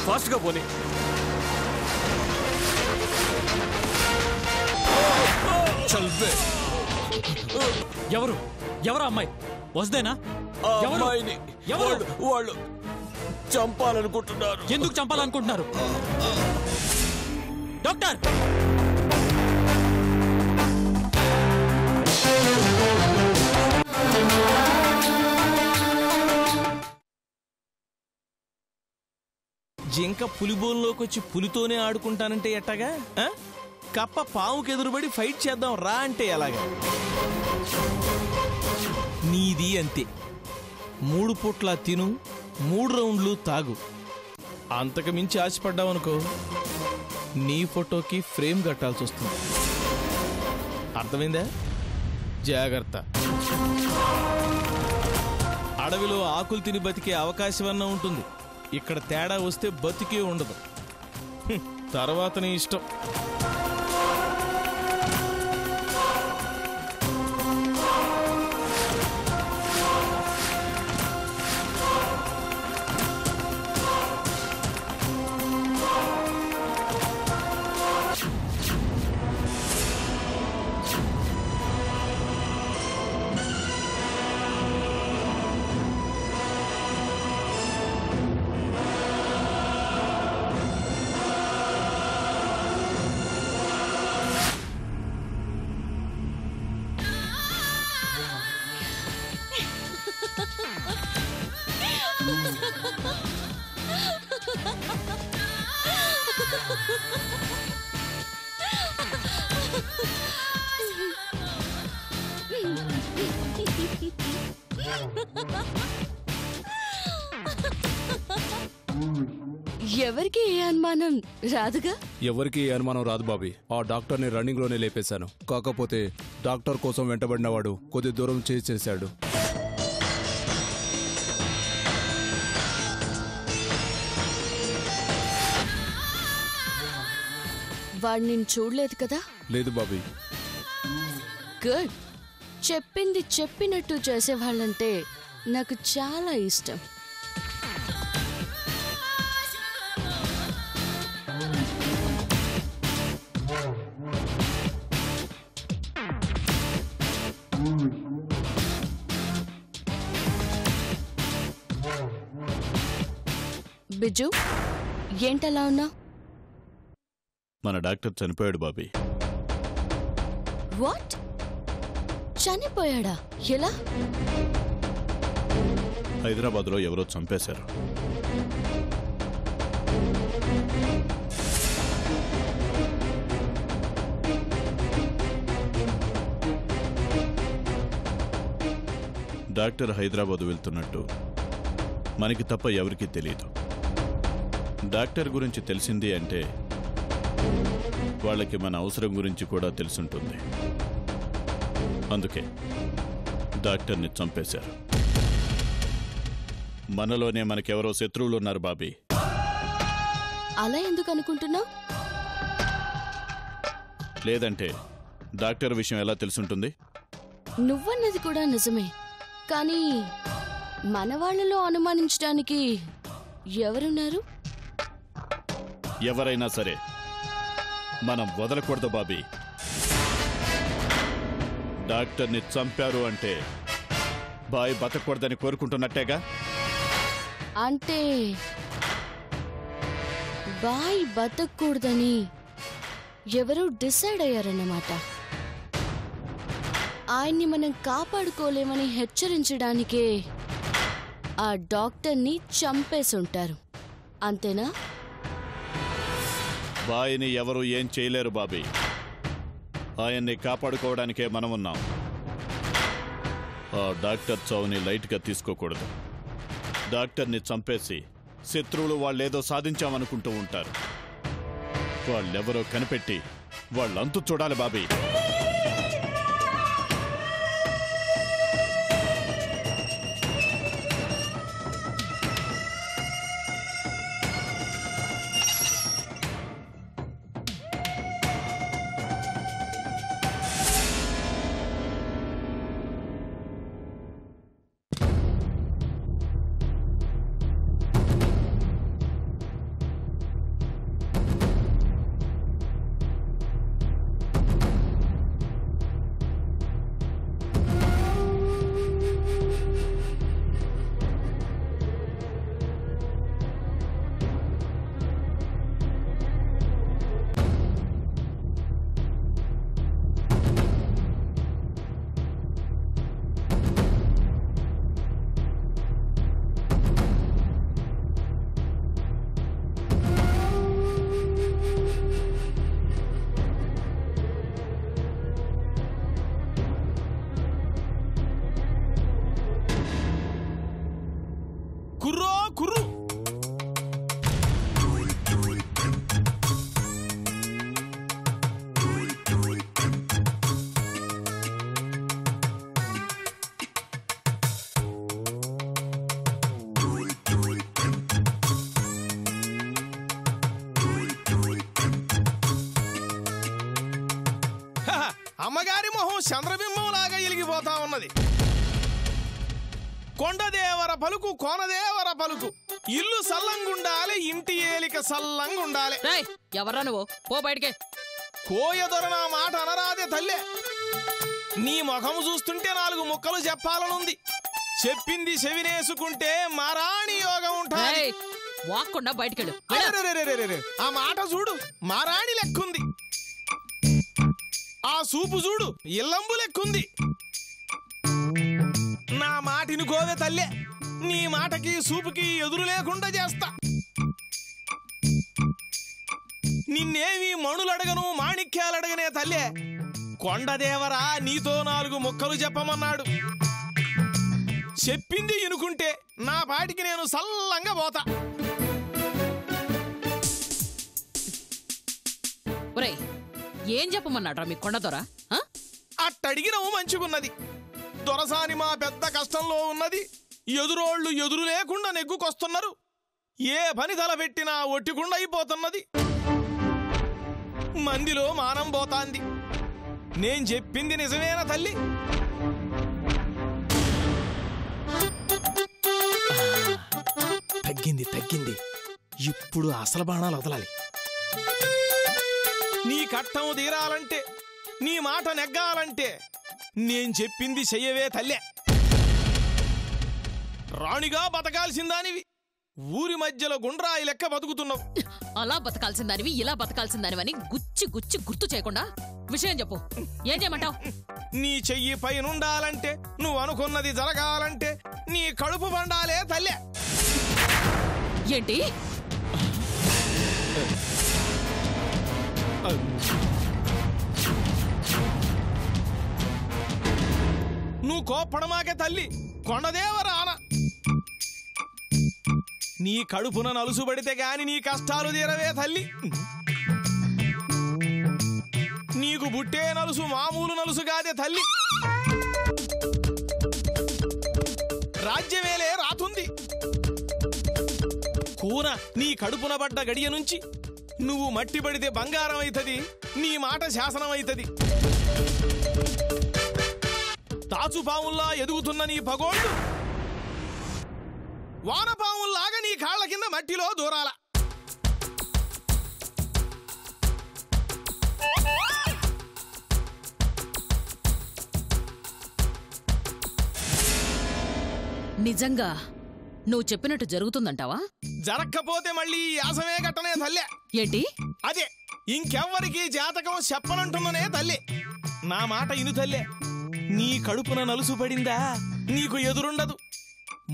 Fast గా పోనీ. ఎవరు ఎవరు అమ్మాయి? వస్తేనా? వాళ్ళు చంపాలనుకుంటున్నారు. ఎందుకు చంపాలనుకుంటున్నారు? డాక్టర్! జింక పులిబోన్లోకి వచ్చి పులితోనే ఆడుకుంటానంటే ఎట్టగా? కప్ప పావుకి ఎదురుబడి ఫైట్ చేద్దాం రా అంటే ఎలాగా? నీది అంతే. 3 పూట్ల తిను, 3 రౌండ్లు తాగు. అంతకు మించి ఆశపడ్డావనుకో నీ ఫోటోకి ఫ్రేమ్ కట్టాల్సి వస్తుంది. అర్థమైందా? జాగ్రత్త. అడవిలో ఆకులు తిని బతికే అవకాశం అన్నా ఉంటుంది. ఇక్కడ తేడా వస్తే బతికే ఉండదు. తర్వాత నీ ఇష్టం. ఎవరికి ఏ అనుమానం రాదుగా? ఎవరికి ఏ అనుమానం రాదు బాబీ. ఆ డాక్టర్ని రన్నింగ్ లోనే లేపేశాను. కాకపోతే డాక్టర్ కోసం వెంటబడినవాడు కొద్ది దూరం చేశాడు. వాడు నేను చూడలేదు కదా? లేదు బాబీ. గుడ్. చెప్పింది చెప్పినట్టు చేసేవాళ్ళంటే నాకు చాలా ఇష్టం. బిజు, ఏంటలా ఉన్నా? మన డాక్టర్ చనిపోయాడు బాబీ. వాట్? చనిపోయాడా? ఎలా? హైదరాబాద్లో ఎవరో చంపేశారు. డాక్టర్ హైదరాబాద్ వెళ్తున్నట్టు మనకి తప్ప ఎవరికీ తెలియదు. డాక్టర్ గురించి తెలిసింది అంటే వాళ్ళకి మన అవసరం గురించి కూడా తెలుసుంటుంది. అందుకే డాక్టర్ని చంపేశారు. మనలోనే మనకెవరో శత్రువులు ఉన్నారు బాబీ. అలా ఎందుకు అనుకుంటున్నావు? లేదంటే డాక్టర్ విషయం ఎలా తెలుసుంటుంది? నువ్వన్నది కూడా నిజమే. కానీ మన వాళ్ళలో అనుమానించడానికి ఎవరున్నారు? ఎవరైనా సరే మనం వదలకూడదు బాబీ. డాక్టర్ని చంపారు అంటే బాయ్ బతకూడదని కోరుకుంటున్నట్టేగా? అంటే బాయ్ బతకూడదని ఎవరూ డిసైడ్ అయ్యారన్నమాట. ఆయన్ని మనం కాపాడుకోలేమని హెచ్చరించడానికే ఆ డాక్టర్ని చంపేసుంటారు. అంతేనా? బాయ్ని ఎవరు ఏం చేయలేరు బాబీ. ఆయన్ని కాపాడుకోవడానికే మనమున్నాం. ఆ డాక్టర్ చావుని లైట్గా తీసుకోకూడదు. డాక్టర్ని చంపేసి శత్రువులు వాళ్ళేదో సాధించామనుకుంటూ ఉంటారు. వాళ్ళెవరో కనిపెట్టి వాళ్ళంతు చూడాలి బాబీ. బామ్మగారి మొహం చంద్రబింబంలాగా ఎలిగిపోతా ఉన్నది. కొండదేవర పలుకు కోనదేవర పలుకు, ఇల్లు సల్లంగుండాలి, ఇంటి ఏలిక సల్లంగుండాలి. ఎవరా నువ్వు? పో బయటికే. కోయదొర నా మాట అనరాదే తల్లే. నీ ముఖము చూస్తుంటే 4 ముక్కలు చెప్పాలనుంది. చెప్పింది చెవినేసుకుంటే మారాణి యోగం ఉంటుంది. వాక్కుండా బయటికెళ్ళు. ఆ మాట చూడు, మారాణి లెక్కుంది. ఆ సూపు చూడు, ఇల్లంబు లెక్కుంది. నా మాటిని గోవే తల్లే, నీ మాటకి సూపుకి ఎదురు లేకుండా చేస్తా. నిన్నేమి మణులడగను మాణిక్యాలడగనే తల్లే. కొండదేవరా నీతో 4 ముక్కలు చెప్పమన్నాడు. చెప్పింది ఇనుకుంటే నా పాటికి నేను సల్లంగా పోతా. ఒరేయ్, ఏం చెప్పమన్నాడ్రా మీ కొండదొర? అట్టడిగినవు మంచిగున్నది. దొరసాని మా పెద్ద కష్టంలో ఉన్నది. ఎదురోళ్ళు ఎదురు లేకుండా నెగ్గుకొస్తున్నారు. ఏ పని తలపెట్టినా ఒట్టికుండా అయిపోతున్నది. మందిలో మానం పోతాంది. నేను చెప్పింది నిజమేనా తల్లి? తగ్గింది. ఇప్పుడు అసలు బాణాలు వదలాలి. నీ కట్టం తీరాలంటే, నీ మాట నెగ్గాలంటే నేను చెప్పింది చెయ్యవే తల్లే. రాణిగా బతకాల్సిందానివి ఊరి మధ్యలో గుండ్రాయి లెక్క బతుకుతున్నావు. అలా బతకాల్సిందానివి, ఇలా బతకాల్సిందానివని గుచ్చి గుర్తు చేయకుండా విషయం చెప్పు. ఏం చేయమంటావు? నీ చెయ్యి పైనుండాలంటే, నువ్వు అనుకున్నది జరగాలంటే నీ కడుపు పండాలే తల్లే. ఏంటి? నువ్వు కోప్పడమాకే తల్లి, కొండదేవరాన. నీ కడుపున నలుసుబడితే గాని నీ కష్టాలు తీరవే తల్లి. నీకు బుట్టే నలుసు మామూలు నలుసు కాదే తల్లి. రాజ్యమేలే రాతుంది. కూన నీ కడుపున పడ్డ గడియ నుంచి నువ్వు మట్టి పడితే బంగారం అవుతుంది. నీ మాట శాసనం అవుతుంది. తాచుపావుల్లా ఎదుగుతున్న నీ పగోళ్ళు వానపావుల్లాగా నీ కాళ్ల కింద మట్టిలో దూరాల. నిజంగా నువ్వు చెప్పినట్టు జరుగుతుందంటావా? జరక్కపోతే మళ్ళీ యాసమే గట్టనే తల్లే. ఏంటి? అదే, ఇంకెవ్వరికి జాతకం చెప్పనంటున్ననే తల్లి. నా మాట ఇను తల్లే. నీ కడుపున నలుసు పడిందా నీకు ఎదురుండదు.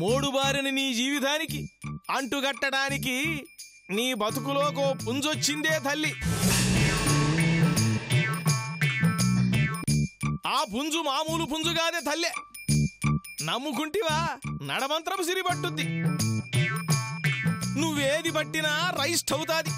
మోడుబారిన నీ జీవితానికి అంటుగట్టడానికి నీ బతుకులోకో పుంజొచ్చిందే తల్లి. ఆ పుంజు మామూలు పుంజుగాదే తల్లే. నమ్ముకుంటివా నడమంత్రపు సిరి పట్టుద్ది. నువ్వేది పట్టినా రైస్ట్ అవుతాది.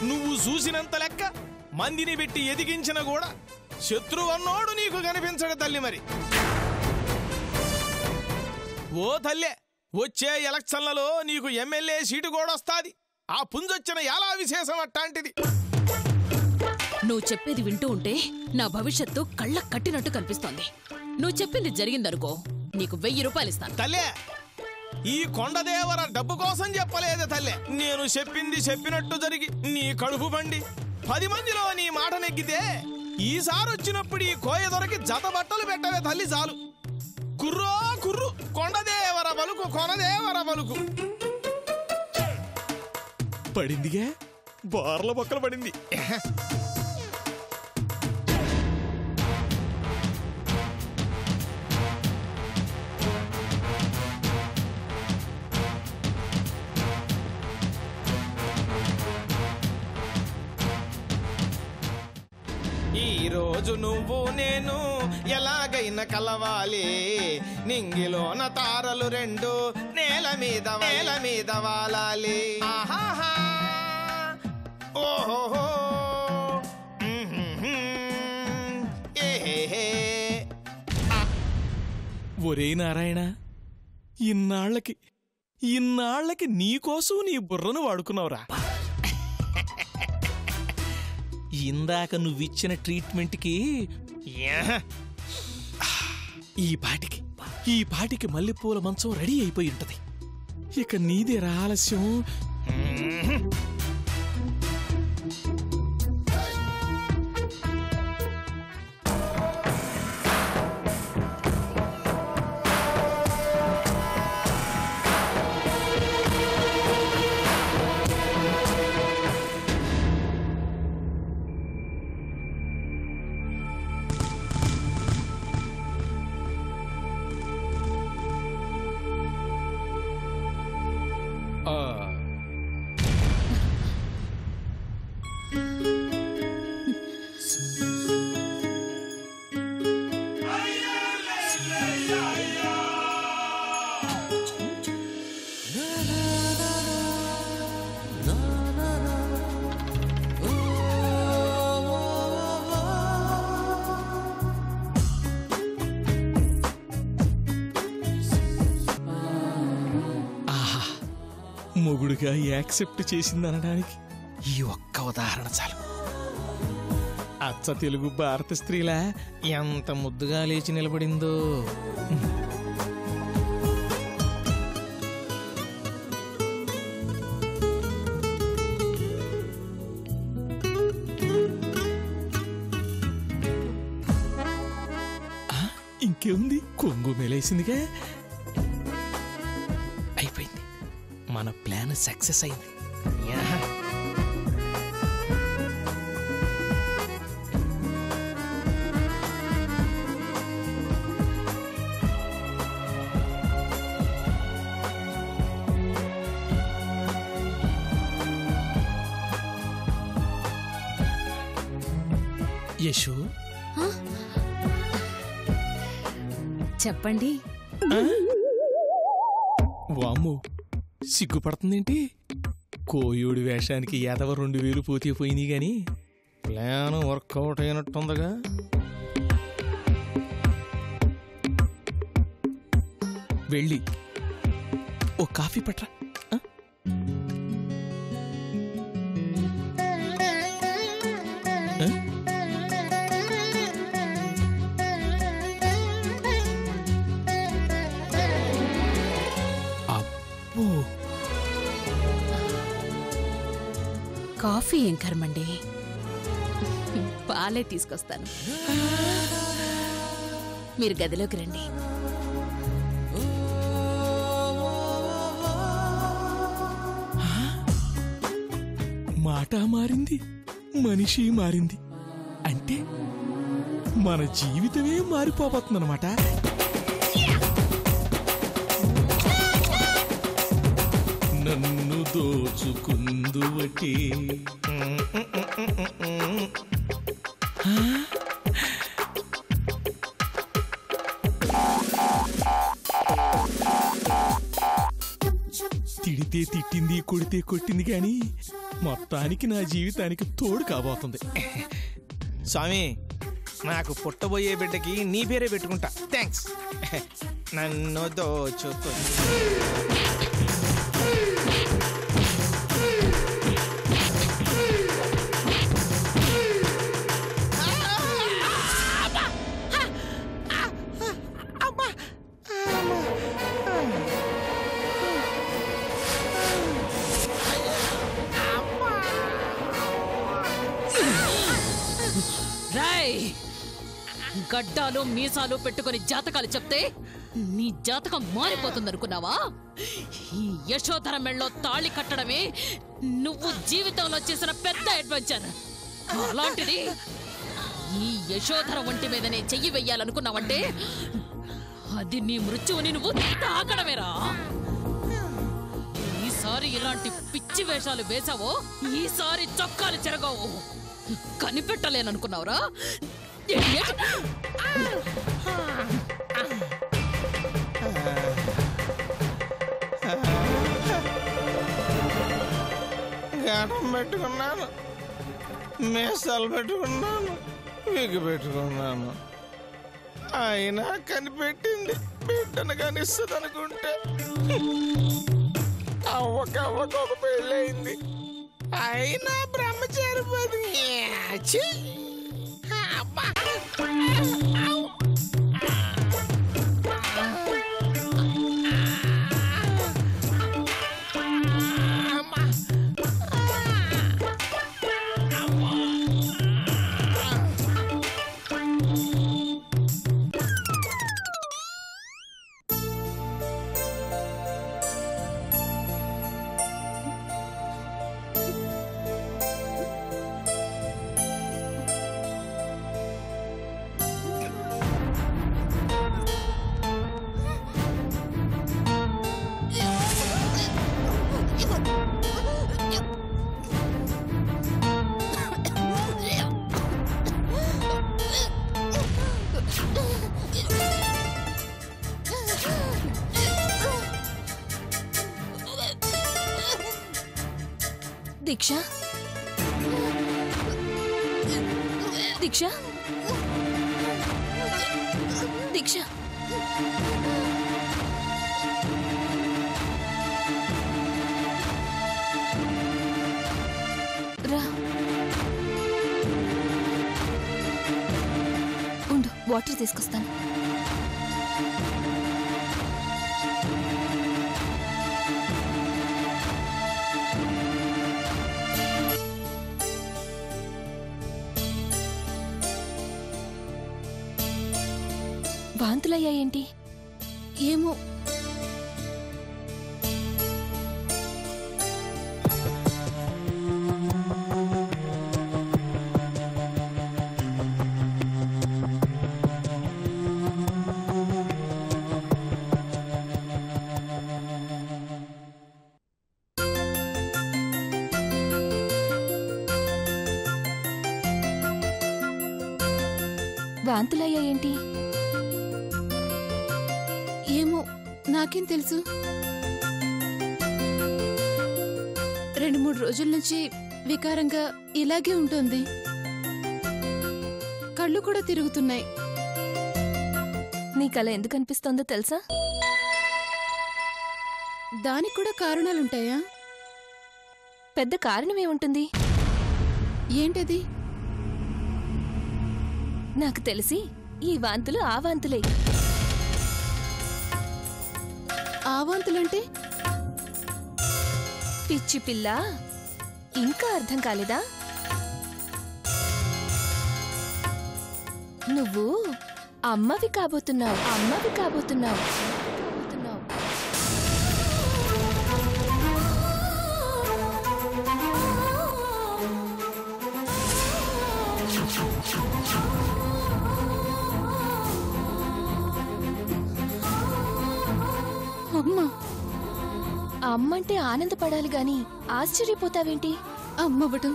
నువ్వు చూసినంత లెక్క మందిని పెట్టి ఎదిగించిన కూడా శత్రువన్నోడు నీకు కనిపించడు తల్లి. మరి ఓ తల్లే, వచ్చే ఎలక్షన్లలో నీకు ఎమ్మెల్యే సీటు కూడా వస్తాది. ఆ పుంజొచ్చిన ఎలా విశేషం అట్టాంటిది. నువ్వు చెప్పేది వింటూ ఉంటే నా భవిష్యత్తు కళ్ళ కట్టినట్టు కనిపిస్తోంది. నువ్వు చెప్పింది జరిగిందనుకో, నీకు 1000 రూపాయలు ఇస్తాను. తల్లే, ఈ కొండదేవర డబ్బు కోసం చెప్పలేదే తల్లే. నేను చెప్పింది చెప్పినట్టు జరిగి నీ కడుపు పండి 10 మందిలో నీ మాట నెగ్గితే ఈసారి వచ్చినప్పుడు ఈ కోయదొరకి జత బట్టలు పెట్టవే తల్లి చాలు. కుర్రో కుర్రు, కొండదేవర పలుకు కొనదేవర పలుకు. పడిందిగా, బోర్ల బొక్కలు పడింది. ఈ రోజు నువ్వు నేను ఎలాగైనా కలవాలి. నింగిలోన తారలు 2 నేల మీద వాలాలి. ఆహాహా, ఓహోహో, ఏహే. ఒరే నారాయణ, ఇన్నాళ్ళకి నీకోసం నీ బుర్రను వాడుకున్నావురా. ఇందాక నువ్విచ్చిన ట్రీట్మెంట్కి ఈ పాటికి మల్లెపూల మంచం రెడీ అయిపోయి ఉంటది. ఇక నీదే ఆలస్యం. మొగుడుగా యాక్సెప్ట్ చేసిందనడానికి ఈ ఒక్క ఉదాహరణ చాలు. అచ్చ తెలుగు భారత స్త్రీలా ఎంత ముద్దుగా లేచి నిలబడిందో. ఇంకేముంది, కొంగు మేలేసిందిగా. అయిపోయింది, మన ప్లాన్ సక్సెస్ అయింది. యశు, చెప్పండి. వామ్మో, సిగ్గుపడుతుందేంటి? కోయోడి వేషానికి ఎదవ 2000 పోతే పోయినాయి గాని ప్లాన్ వర్కౌట్ అయినట్టుందగా. వెళ్ళి ఓ కాఫీ పట్రా. కాఫీ ఏం కర్మండి, పాలే తీసుకొస్తాను. మీరు గదిలోకి రండి. మాట మారింది, మనిషి మారింది. అంటే మన జీవితమే మారిపోబోతుందన్నమాట. నన్ను దోచుకుందువటి తిడితే తిట్టింది, కొడితే కొట్టింది కానీ మొత్తానికి నా జీవితానికి తోడు కాబోతుంది. స్వామి, నాకు పుట్టబోయే బిడ్డకి నీ పేరే పెట్టుకుంటా. థ్యాంక్స్. నన్ను దోచుకో. గడ్డాలు మీసాలు పెట్టుకుని జాతకాలు చెప్తే నీ జాతకం మారిపోతుందనుకున్నావా? ఈ యశోధర మెళ్ళలో తాళి కట్టడమే నువ్వు జీవితంలో చేసిన పెద్ద అడ్వెంచర్. అలాంటిది ఈ యశోధర ఒంటి మీదనే చెయ్యి వెయ్యాలనుకున్నావంటే అది నీ మృత్యువుని నువ్వు తాకడమేరా. ఈసారి ఇలాంటి పిచ్చి వేషాలు వేసావో ఈసారి చొక్కాలు చెరగవు. కనిపెట్టలేననుకున్నావురా? గానం పెట్టుకున్నాను, మేసాలు పెట్టుకున్నాను, విగ్గు పెట్టుకున్నాను. అయినా కనిపెట్టింది బిడ్డను కనిస్తుంది అనుకుంటే అవ్వకు ఒక పెళ్ళయింది. అయినా బ్రహ్మచారి బతికి ఛీ! అబ్బా! అమ్మా! దీక్ష దీక్ష దీక్ష రా ఉండు వాటర్ తీసుకొస్తాను. వాంతులయ్యాయేంటి? ఏమో వాంతులయ్యాయేంటి? ఏమో నాకేం తెలుసు. 2-3 రోజుల నుంచి వికారంగా ఇలాగే ఉంటుంది. కళ్ళు కూడా తిరుగుతున్నాయి. నీకలా ఎందుకు అనిపిస్తోందో తెలుసా? దానికి కూడా కారణాలుంటాయా? పెద్ద కారణమేముంటుంది? ఏంటది? నాకు తెలిసి ఈ వాంతులు ఆ వాంతులే. ఆ వాంతులంటే? పిచ్చి పిల్ల, ఇంకా అర్థం కాలేదా? నువ్వు అమ్మవి కాబోతున్నావు. అమ్మవి కాబోతున్నావు. అమ్మా, అమ్మంటే ఆనందపడాలి గాని ఆశ్చర్యపోతావేంటి? అమ్మవటం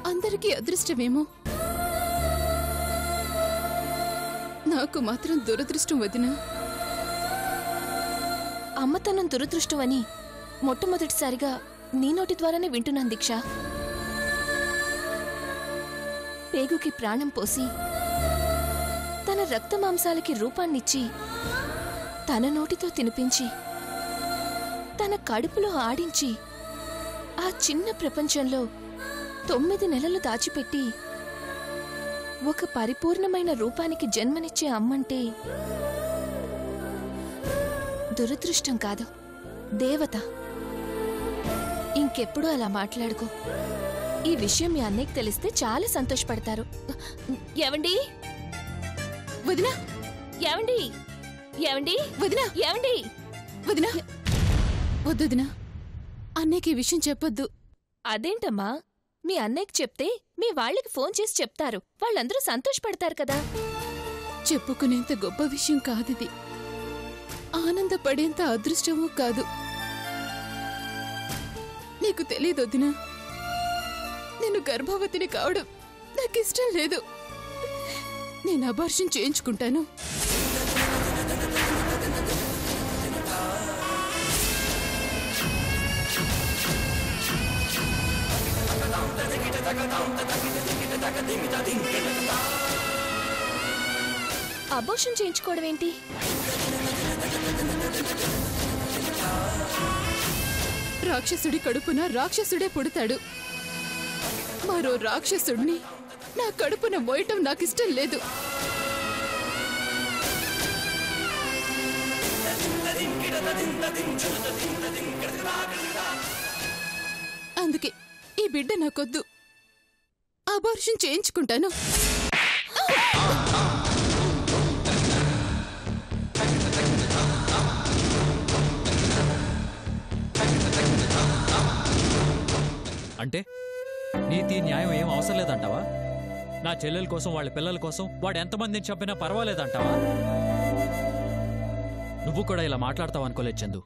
అందరికీ అదృష్టమేమో, నాకు మాత్రం దురదృష్టం వదినా. అమ్మతనం దురదృష్టం అని మొట్టమొదటిసారిగా నీ నోటి ద్వారానే వింటున్నాను దీక్ష. పేగుకి ప్రాణం పోసి తన రక్త మాంసాలకి రూపాన్నిచ్చి తన నోటితో తినిపించి తన కడుపులో ఆడించి ఆ చిన్న ప్రపంచంలో 9 నెలలు దాచిపెట్టి ఒక పరిపూర్ణమైన రూపానికి జన్మనిచ్చే అమ్మంటే దురదృష్టం కాదు, దేవత. ఇంకెప్పుడు అలా మాట్లాడుకో. ఈ విషయం మీ అన్నయ్యకి తెలిస్తే చాలా సంతోషపడతారు. ఏవండి వదినా, ఏవండి ఏవండి వదినా, ఏవండి వదినా, వద్దుదినా, అన్నయ్యకి ఈ విషయం చెప్పొద్దు. అదేంటమ్మా, మీ అన్నయ్యకి చెప్తే మీ వాళ్ళకి ఫోన్ చేసి చెప్తారు. వాళ్ళందరూ సంతోషపడతారు కదా. చెప్పుకునేంత గొప్ప విషయం కాదిది. ఆనందపడేంత అదృష్టమూ కాదు. నీకు తెలీదు వదినా, నేను గర్భవతిని కావడం నాకిష్టం లేదు. నేను అబార్షన్ చేయించుకుంటాను. అబోర్షన్ చేయించుకోవడం ఏంటి? రాక్షసుడి కడుపున రాక్షసుడే పుడతాడు. మరో రాక్షసుడిని నా కడుపున మోయటం నాకిష్టం లేదు. అందుకే ఈ బిడ్డ నాకొద్దు. అబార్షన్ చేయించుకుంటాను. అంటే నీతి న్యాయం ఏం అవసరం లేదంటావా? నా చెల్లెల కోసం వాళ్ళ పిల్లల కోసం వాడు ఎంతమందిని చంపినా పర్వాలేదంటావా? నువ్వు కూడా ఇలా మాట్లాడతావు అనుకోలేదు చందు.